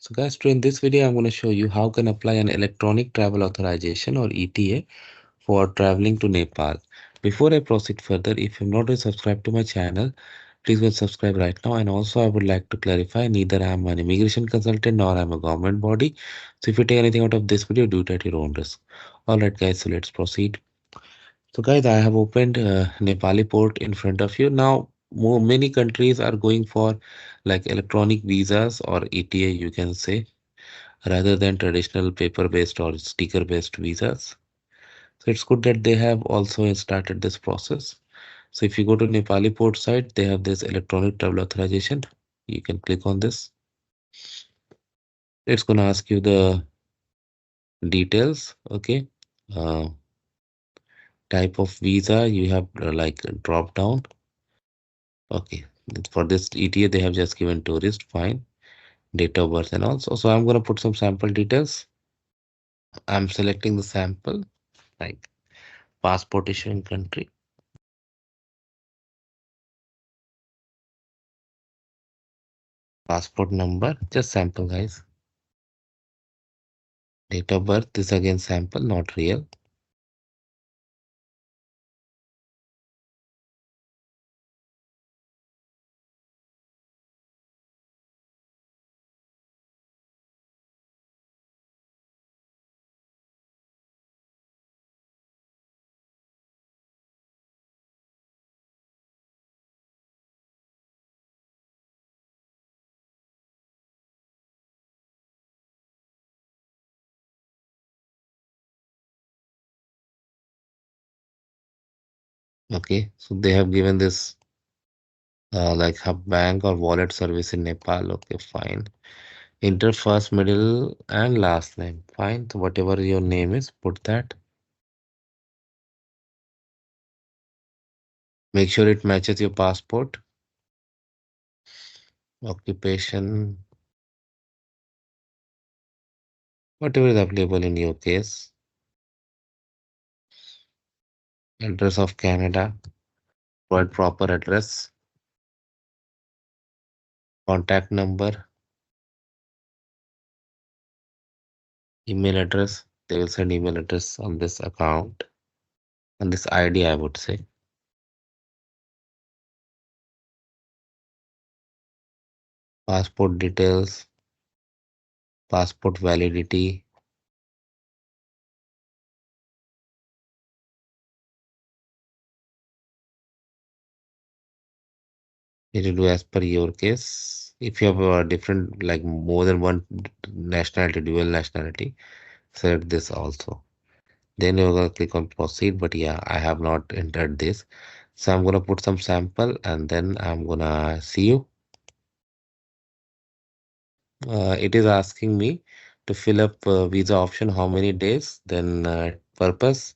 So guys, in this video, I'm going to show you how can apply an electronic travel authorization or ETA for traveling to Nepal. Before I proceed further, if you've not yet subscribed to my channel, please go subscribe right now. And also, I would like to clarify, neither I am an immigration consultant nor I'm a government body. So if you take anything out of this video, do it at your own risk. All right, guys, so let's proceed. So guys, I have opened Nepali port in front of you. Now, many countries are going for like electronic visas or ETA, you can say, rather than traditional paper-based or sticker-based visas. So it's good that they have also started this process. So if you go to Nepali port site, they have this electronic travel authorization. You can click on this. It's gonna ask you the details. Okay. Uh, Type of visa you have like drop down. Okay. For this ETA, they have just given tourist. Fine. Date of birth and also. So I'm gonna put some sample details. I'm selecting the sample like passport issuing country, passport number, just sample guys. Date of birth is again sample, not real. Okay, so they have given this like hub bank or wallet service in Nepal. Okay, fine. Enter first, middle, and last name. Fine. So whatever your name is, put that. Make sure it matches your passport. Occupation, whatever is available in your case. Address of Canada. Provide proper address. Contact number. Email address. They will send email address on this account. And this ID, I would say. Passport details. Passport validity. Need to do as per your case. If you have a different, like more than one nationality, dual nationality, select this also. Then you're gonna click on proceed. But yeah, I have not entered this. So I'm gonna put some sample and then I'm gonna see you. It is asking me to fill up visa option, how many days, then purpose,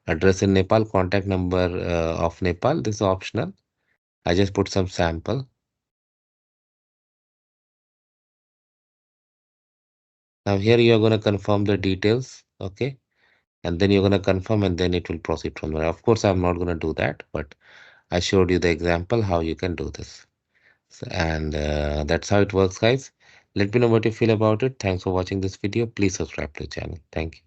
address in Nepal, contact number of Nepal. This is optional. I just put some sample. Now here you are going to confirm the details, okay? And then you're going to confirm and then it will proceed from there. Of course, I'm not going to do that, but I showed you the example how you can do this. And that's how it works, guys. Let me know what you feel about it. Thanks for watching this video. Please subscribe to the channel. Thank you.